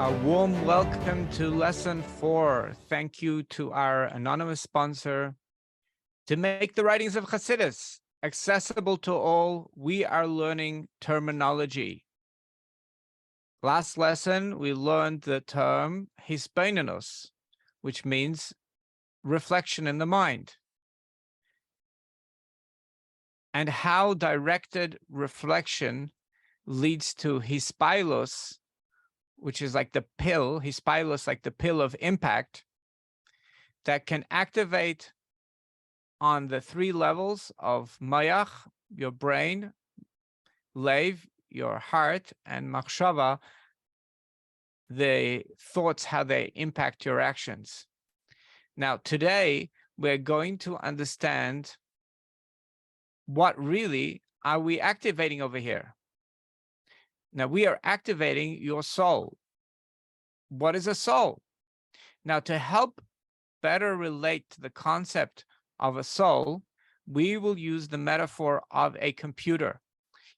A warm welcome to lesson 4. Thank you to our anonymous sponsor. To make the writings of Chassidus accessible to all, we are learning terminology. Last lesson, we learned the term hisbeinenus, which means reflection in the mind, and how directed reflection leads to hispailos, which is like the pill, hispailos, like the pill of impact, that can activate on the 3 levels of mayach, your brain, lev, your heart, and machshava, the thoughts, how they impact your actions. Now, today, we're going to understand what really are we activating over here. Now, we are activating your soul. What is a soul? Now, to help better relate to the concept of a soul, we will use the metaphor of a computer.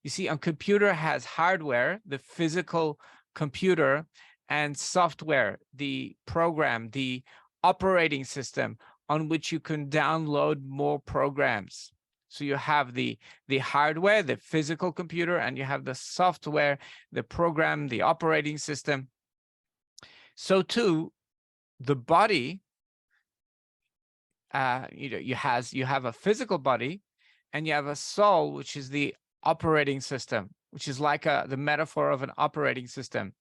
You see, a computer has hardware, the physical computer, and software, the program, the operating system on which you can download more programs. So you have the hardware, the physical computer, and you have the software, the program, the operating system. So too, the body, you have a physical body, and you have a soul, which is the operating system, which is like the metaphor of an operating system.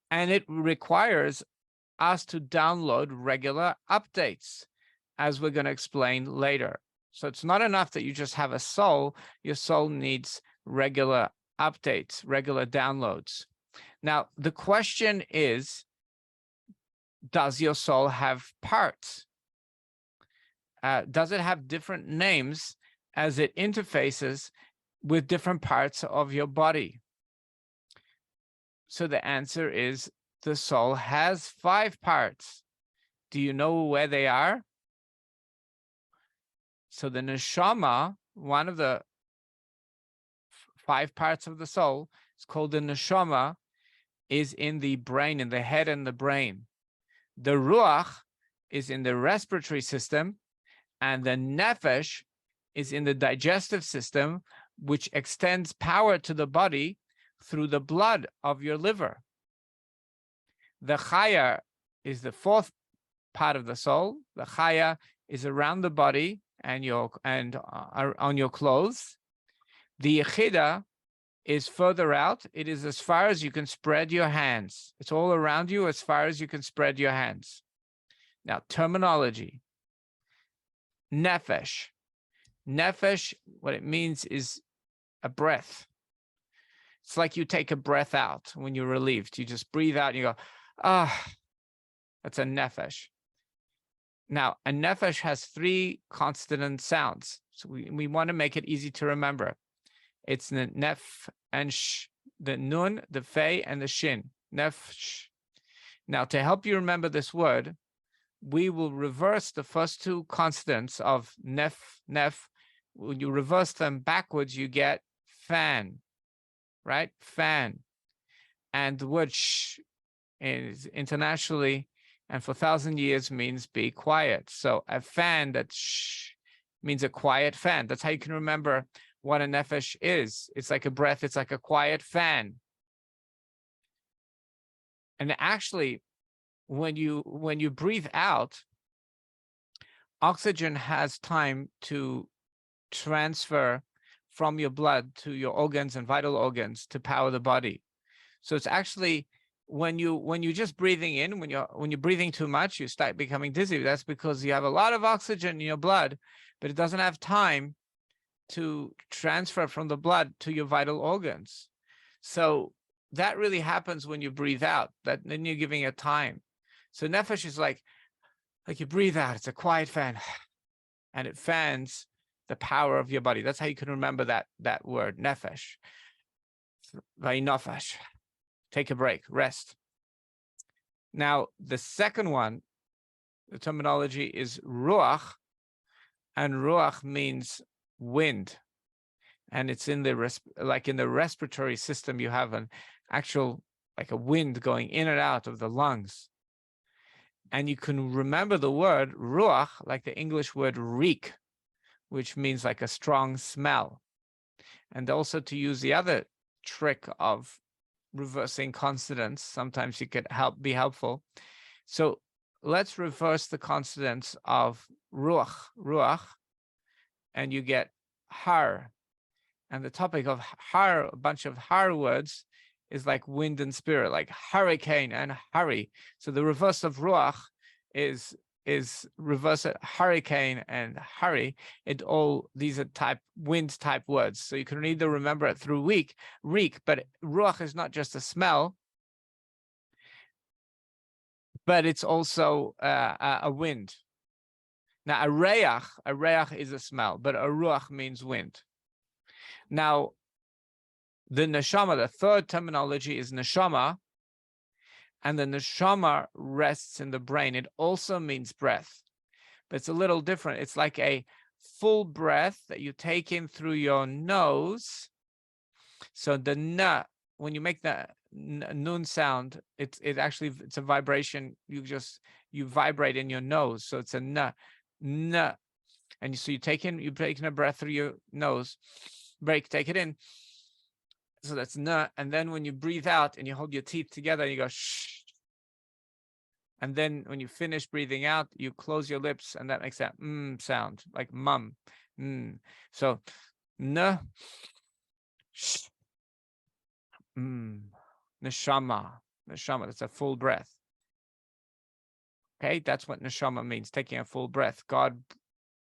And it requires us to download regular updates, as we're going to explain later. So it's not enough that you just have a soul. Your soul needs regular updates, regular downloads. Now, the question is, does your soul have parts? Does it have different names as it interfaces with different parts of your body? So the answer is the soul has 5 parts. Do you know where they are? So the neshama, one of the 5 parts of the soul, is called the neshama, is in the brain, in the head and the brain. The ruach is in the respiratory system, and the nefesh is in the digestive system, which extends power to the body through the blood of your liver. The chaya is the 4th part of the soul. The chaya is around the body and on your clothes. The yechida is further out. It is as far as you can spread your hands. It's all around you as far as you can spread your hands. Now, terminology. Nefesh. Nefesh, what it means is a breath. It's like you take a breath out when you're relieved. You just breathe out and you go, ah, that's a nefesh. Now, a nefesh has 3 consonant sounds. So we want to make it easy to remember. It's the nef and sh, the nun, the fe, and the shin. Nefsh. Now, to help you remember this word, we will reverse the first 2 consonants of nef. When you reverse them backwards, you get fan, right? Fan. And the word sh is internationally and for 1,000 years means be quiet. So a fan that shh means a quiet fan. That's how you can remember what a nefesh is. It's like a breath. It's like a quiet fan. And actually, when you breathe out, oxygen has time to transfer from your blood to your organs and vital organs to power the body. So it's actually when you're just breathing in, when you're breathing too much, you start becoming dizzy. That's because you have a lot of oxygen in your blood, but it doesn't have time to transfer from the blood to your vital organs. So that really happens when you breathe out. That then you're giving it time. So nefesh is like you breathe out. It's a quiet fan, and it fans the power of your body. That's how you can remember that word, nefesh. Vayinafesh. Take a break, rest. Now, the second one, the terminology is ruach, and ruach means wind. And it's in the respiratory system. You have an actual like a wind going in and out of the lungs. And you can remember the word ruach, like the English word reek, which means like a strong smell. And also to use the other trick of reversing consonants, sometimes it could be helpful. So let's reverse the consonants of ruach, and you get har. And the topic of har, a bunch of har words, is like wind and spirit, like hurricane and hurry. So the reverse of ruach is reverse it, hurricane and hurry. These are wind type words. So you can either remember it through reek, but ruach is not just a smell, but it's also a wind. Now a reach is a smell, but a ruach means wind. Now, the neshama, the third terminology is neshama, and the neshama rests in the brain. It also means breath, but it's a little different. It's like a full breath that you take in through your nose. So the na, when you make the nun sound, it's a vibration. You vibrate in your nose. So it's a na. And so you're taking a breath through your nose. Take it in. So that's na. And then when you breathe out and you hold your teeth together, you go shh. And then when you finish breathing out, you close your lips, and that makes that sound, like mum. So na, shh, neshama. That's a full breath. Okay, that's what neshama means, taking a full breath. God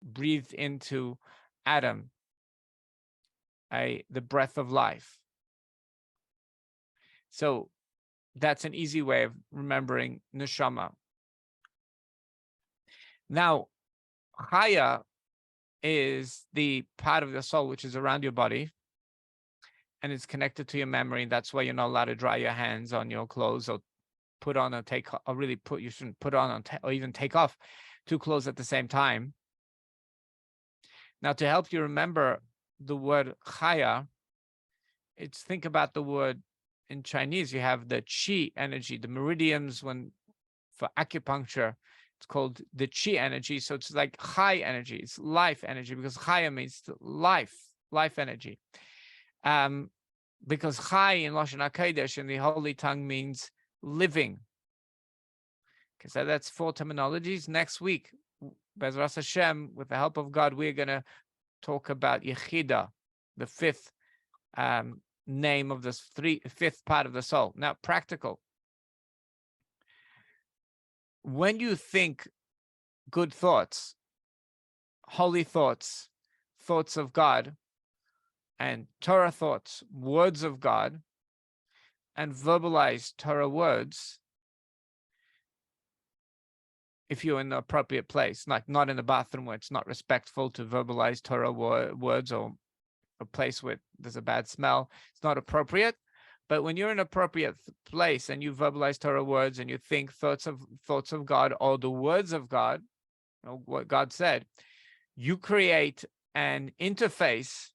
breathed into Adam the breath of life. So that's an easy way of remembering neshama. Now, Chaya is the part of the soul which is around your body, and it's connected to your memory. And that's why you're not allowed to dry your hands on your clothes, or put on or take, or really you shouldn't put on or even take off two clothes at the same time. Now, to help you remember the word Chaya, think about the word in Chinese. You have the Qi energy, the meridians. For acupuncture, it's called the Qi energy. So it's like high energy, it's life energy, because Chaya means life energy. Because Chai in Lashon HaKodesh, in the Holy Tongue, means living. Okay, so that's 4 terminologies. Next week, Bezras Hashem, with the help of God, we're going to talk about Yechida, the 5th name of this 5th part of the soul. Now, practical. When you think good thoughts, holy thoughts, thoughts of God, and Torah thoughts, words of God, and verbalize Torah words, if you're in the appropriate place, like not in the bathroom where it's not respectful to verbalize Torah words, or a place where there's a bad smell, it's not appropriate. But when you're in an appropriate place and you verbalize Torah words and you think thoughts of God, or the words of God, what God said, you create an interface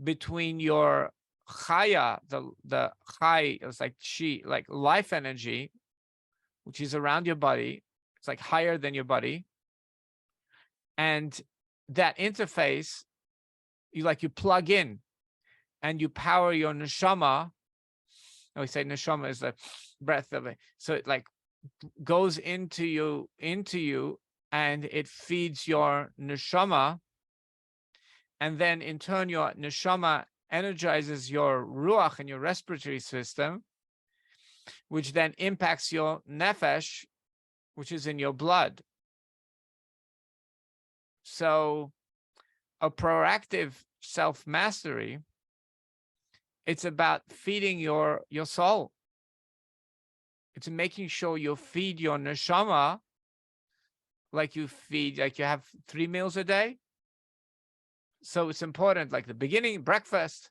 between your Chaya, the Chai, it's like Chi, like life energy, which is around your body. It's like higher than your body. And that interface, you plug in and you power your neshama. And we say neshama is the breath of it. So it like goes into you, and it feeds your neshama. And then in turn, your neshama energizes your ruach and your respiratory system, which then impacts your nefesh, which is in your blood. So a proactive self-mastery, it's about feeding your soul. It's making sure you feed your neshama like you have 3 meals a day. So it's important, like the beginning, breakfast,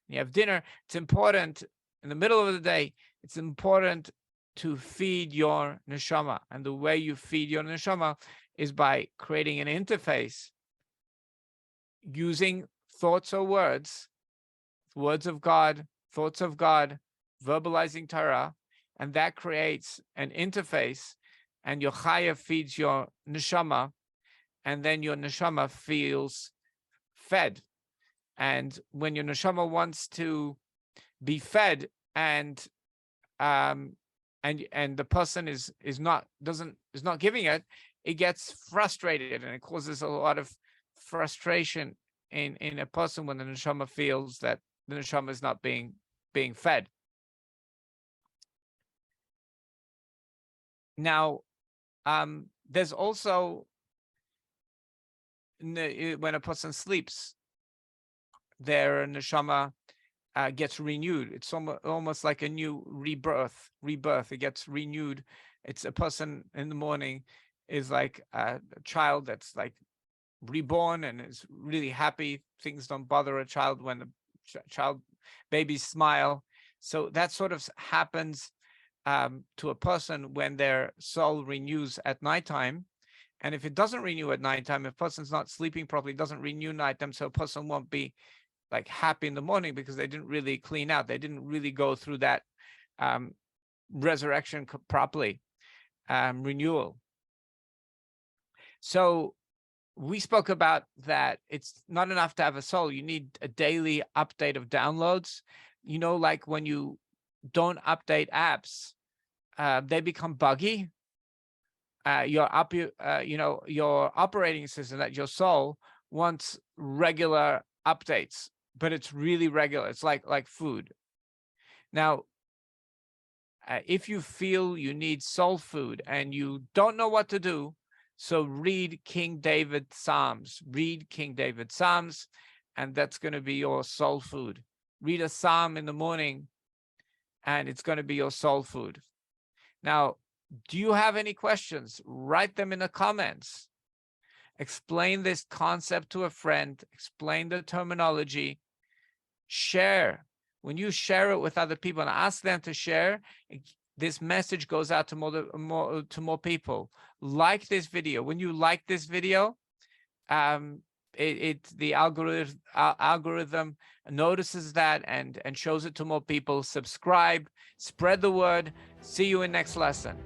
you have dinner. It's important in the middle of the day. It's important to feed your neshama. And the way you feed your neshama is by creating an interface using thoughts or words of God, thoughts of God, verbalizing Torah, and that creates an interface, and your Chaya feeds your Neshama, and then your Neshama feels fed. And when your Neshama wants to be fed, and the person is not giving it, it gets frustrated, and it causes a lot of frustration in a person when the Neshama feels that the Neshama is not being fed. Now, there's also, when a person sleeps, their Neshama gets renewed. It's almost like a new rebirth. It gets renewed. It's a person in the morning is like a child that's like reborn and is really happy. Things don't bother a child when the babies smile. So that sort of happens to a person when their soul renews at nighttime. And if it doesn't renew at nighttime, if a person's not sleeping properly, doesn't renew nighttime, so a person won't be like happy in the morning because they didn't really clean out. They didn't really go through that resurrection properly, renewal. So we spoke about that it's not enough to have a soul. You need a daily update of downloads. You know, like when you don't update apps, they become buggy. Your operating system, that your soul wants regular updates, but it's really regular. It's like food. Now, if you feel you need soul food and you don't know what to do, so read King David Psalms. Read King David Psalms, and that's going to be your soul food. Read a psalm in the morning, and it's going to be your soul food. Now, do you have any questions? Write them in the comments. Explain this concept to a friend. Explain the terminology. Share. When you share it with other people and ask them to share, this message goes out to more people. Like this video. When you like this video, the algorithm notices that and shows it to more people. Subscribe, spread the word. See you in next lesson.